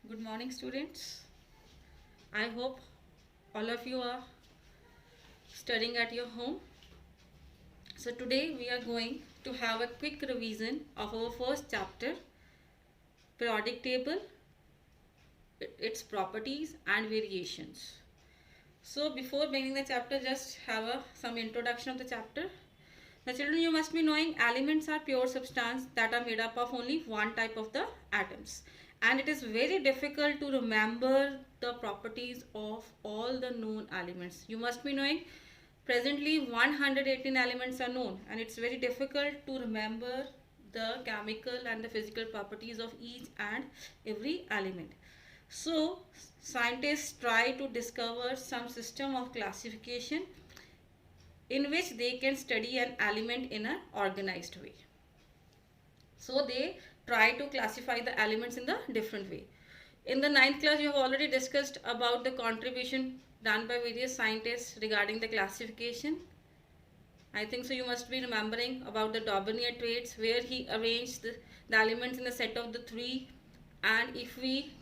Good morning, students. I hope all of you are studying at your home. So today we are going to have a quick revision of our first chapter, periodic table, its properties and variations. So before beginning the chapter, just have some introduction of the chapter. Now children, you must be knowing elements are pure substance that are made up of only one type of the atoms, and it is very difficult to remember the properties of all the known elements. You must be knowing presently 118 elements are known, and it's very difficult to remember the chemical and the physical properties of each and every element. So scientists try to discover some system of classification in which they can study an element in an organized way. So they try to classify the elements in the different way. In the ninth class, you have already discussed about the contribution done by various scientists regarding the classification. I think so you must be remembering about the Daubert traits, where he arranged the elements in the set of the three, and if we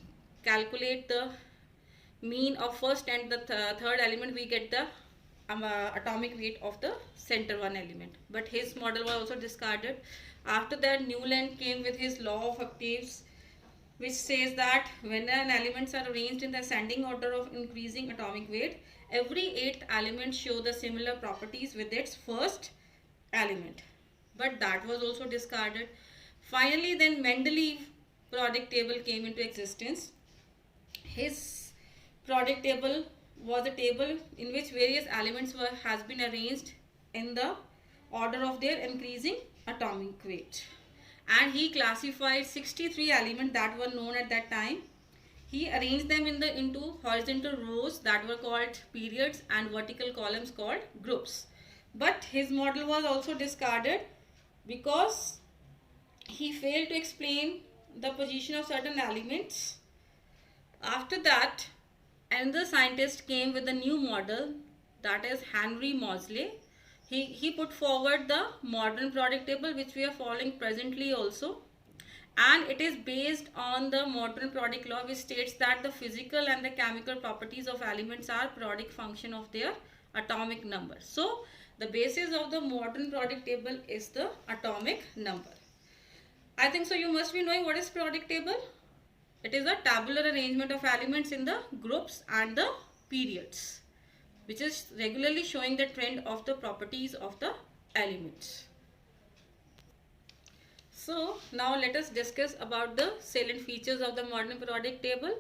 calculate the mean of first and the third element, we get the atomic weight of the center one element. But his model was also discarded. After that, Newland came with his law of octaves, which says that when an elements are arranged in the ascending order of increasing atomic weight, every eighth element show the similar properties with its first element. But that was also discarded. Finally, then Mendeleev periodic table came into existence. His periodic table was a table in which various elements has been arranged in the order of their increasing atomic weight, and he classified 63 elements that were known at that time. He arranged them into horizontal rows that were called periods and vertical columns called groups. But his model was also discarded because he failed to explain the position of certain elements. After that, another scientist came with a new model, that is Henry Moseley. He put forward the modern periodic table, which we are following presently also, and it is based on the modern periodic law, which states that the physical and the chemical properties of elements are periodic function of their atomic number. So the basis of the modern periodic table is the atomic number. I think so you must be knowing what is periodic table. It is a tabular arrangement of elements in the groups and the periods, which is regularly showing the trend of the properties of the elements. So now let us discuss about the salient features of the modern periodic table.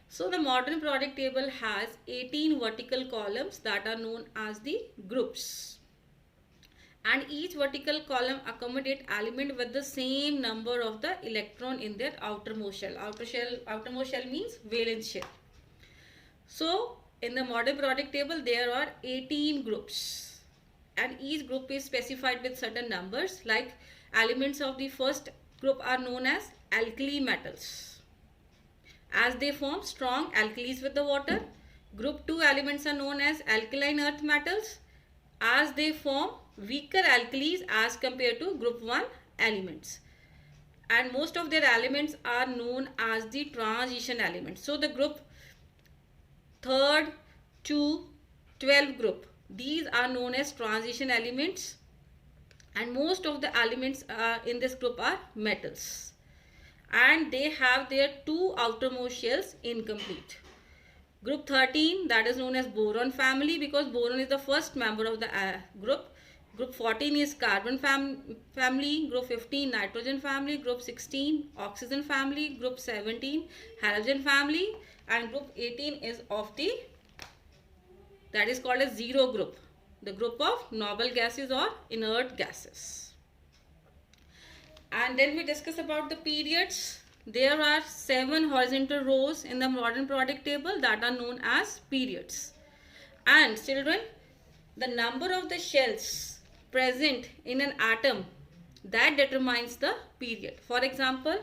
So the modern periodic table has 18 vertical columns that are known as the groups, and each vertical column accommodate element with the same number of the electron in their outermost shell. Outermost shell means valence shell. So in the modern periodic table there are 18 groups, and each group is specified with certain numbers. Like elements of the first group are known as alkali metals, as they form strong alkalis with the water. Group 2 elements are known as alkaline earth metals, as they form weaker alkalis as compared to group 1 elements, and most of their elements are known as the transition elements. So the group 3rd to 12 group, these are known as transition elements, and most of the elements in this group are metals, and they have their two outermost shells incomplete. Group 13, that is known as boron family, because boron is the first member of the group. Group 14 is carbon family. Group 15 nitrogen family. Group 16 oxygen family. Group 17 halogen family, and group 18 is of the, that is called as zero group, the group of noble gases or inert gases. And then we discuss about the periods. There are 7 horizontal rows in the modern periodic table that are known as periods. And children, the number of the shells present in an atom, that determines the period. For example,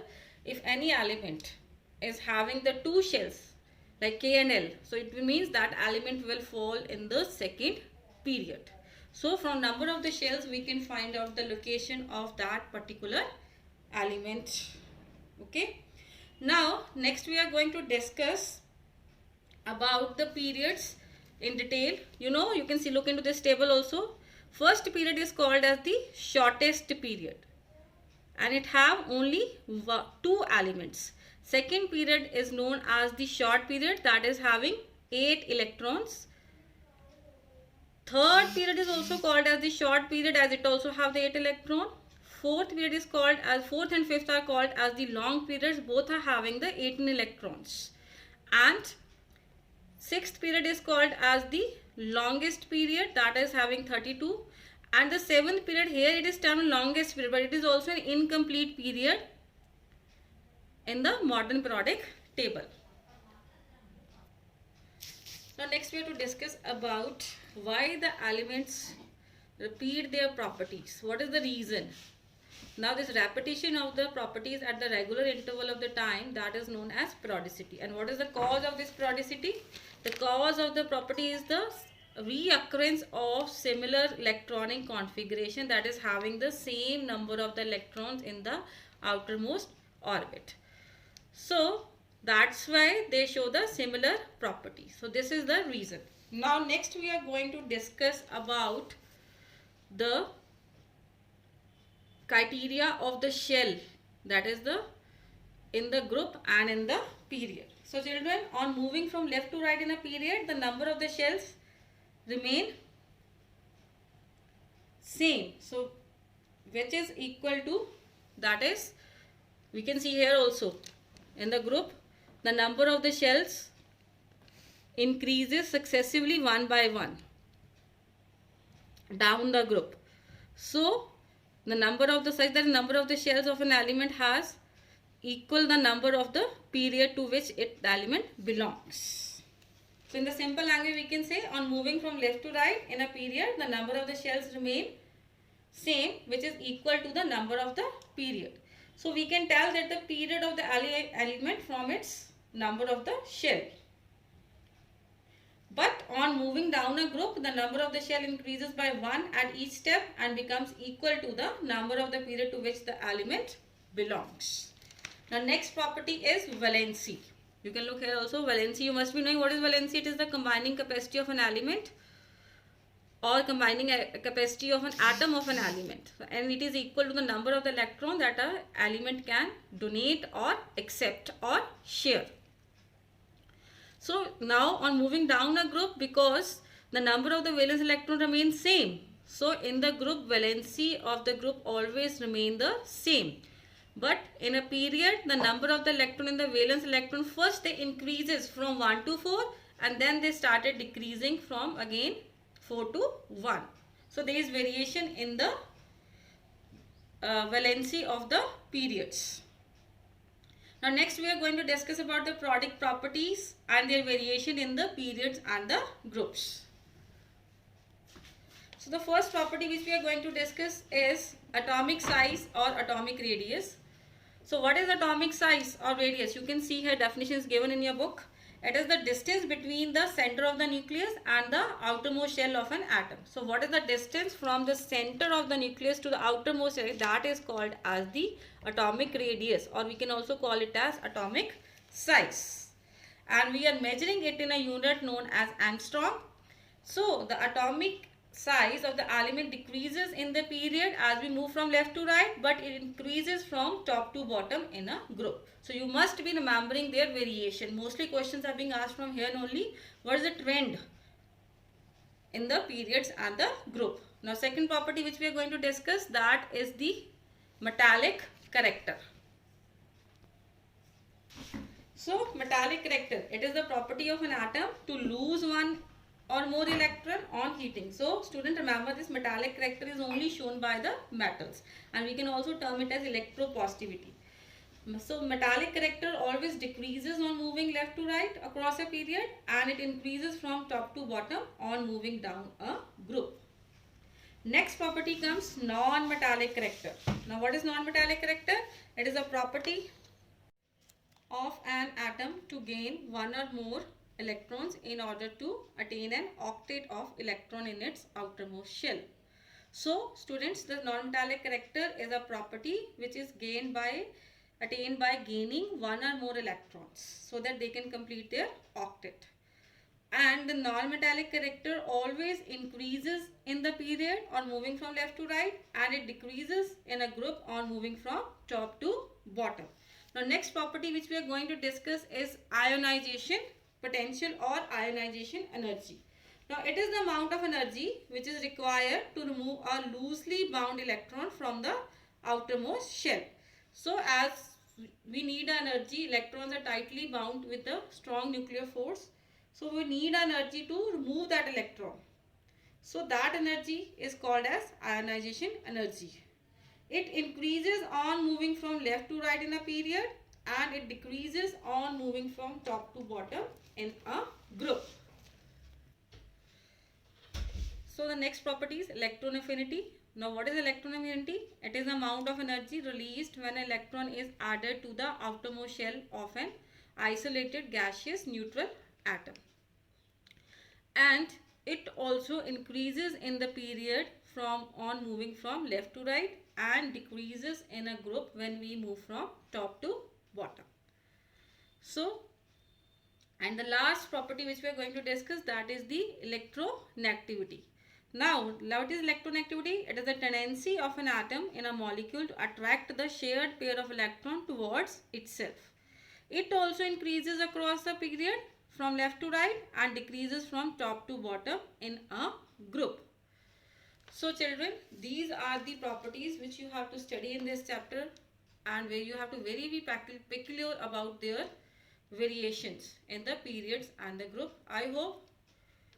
if any element is having the 2 shells like K and L, so it means that element will fall in the second period. So from number of the shells we can find out the location of that particular element. Okay. Now next we are going to discuss about the periods in detail. You can see, look into this table also. First period is called as the shortest period, and it have only two elements. Second period is known as the short period, that is having 8 electrons. Third period is also called as the short period, as it also have the 8 electron. Fourth period is called as, fourth and fifth are called as the long periods, both are having the 18 electrons. And sixth period is called as the longest period, that is having 32. And the seventh period, here it is termed longest period, but it is also an incomplete period in the modern periodic table. Now next we have to discuss about why the elements repeat their properties. What is the reason? Now this repetition of the properties at the regular interval of the time, that is known as periodicity. And what is the cause of this periodicity? The cause of the property is the reoccurrence of similar electronic configuration, that is having the same number of the electrons in the outermost orbit. So that's why they show the similar property. So this is the reason. Now next we are going to discuss about the criteria of the shell, that is the in the group and in the period. So children, on moving from left to right in a period, the number of the shells remain same. So which is equal to, that is, we can see here also in the group, the number of the shells increases successively one by one down the group. So the number of the, such that the number of the shells of an element has equal the number of the period to which the element belongs. So in the simple language we can say, on moving from left to right in a period, the number of the shells remain same, which is equal to the number of the period. So we can tell that the period of the element from its number of the shell. But on moving down a group, the number of the shell increases by 1 at each step and becomes equal to the number of the period to which the element belongs. Now next property is valency. You can look here also, valency. You must be knowing what is valency. It is the combining capacity of an element, or combining capacity of an atom of an element, and it is equal to the number of the electron that an element can donate or accept or share. So now on moving down a group, because the number of the valence electron remains same, so in the group, valency of the group always remain the same. But in a period, the number of the electron in the valence electron, first they increases from 1 to 4, and then they started decreasing from again 4 to 1. So there is variation in the valency of the periods. Now next we are going to discuss about the periodic properties and their variation in the periods and the groups. So the first property which we are going to discuss is atomic size or atomic radius. So what is atomic size or radius? You can see here definitions given in your book. It is the distance between the center of the nucleus and the outermost shell of an atom. So what is the distance from the center of the nucleus to the outermost shell? That is called as the atomic radius, or we can also call it as atomic size. And we are measuring it in a unit known as angstrom. So the atomic size of the element decreases in the period as we move from left to right, but it increases from top to bottom in a group. So you must be remembering their variation. Mostly questions are being asked from here only. What is the trend in the periods and the group? Now second property which we are going to discuss, that is the metallic character. So metallic character, it is the property of an atom to lose one or more electron on heating. So student, remember this metallic character is only shown by the metals, and we can also term it as electropositivity. So metallic character always decreases on moving left to right across a period, and it increases from top to bottom on moving down a group. Next property comes non-metallic character. Now what is non-metallic character? It is a property of an atom to gain one or more electrons in order to attain an octet of electron in its outermost shell. So students, the non-metallic character is a property which is gained by attained by gaining one or more electrons so that they can complete their octet. And the non-metallic character always increases in the period on moving from left to right, and it decreases in a group on moving from top to bottom. Now next property which we are going to discuss is ionization potential or ionization energy. Now it is the amount of energy which is required to remove a loosely bound electron from the outermost shell. So as we need energy, electrons are tightly bound with a strong nuclear force. So we need energy to remove that electron. So that energy is called as ionization energy. It increases on moving from left to right in a period, and it decreases on moving from top to bottom in a group. So the next property is electron affinity. Now what is electron affinity? It is the amount of energy released when an electron is added to the outermost shell of an isolated gaseous neutral atom. And it also increases in the period from on moving from left to right, and decreases in a group when we move from top to bottom. So, and the last property which we are going to discuss, that is the electronegativity. Now, what is electronegativity? It is the tendency of an atom in a molecule to attract the shared pair of electrons towards itself. It also increases across the period from left to right and decreases from top to bottom in a group. So children, these are the properties which you have to study in this chapter, and where you have to be peculiar about their variations in the periods and the group. I hope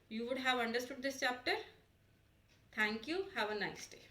you would have understood this chapter. Thank you. Have a nice day.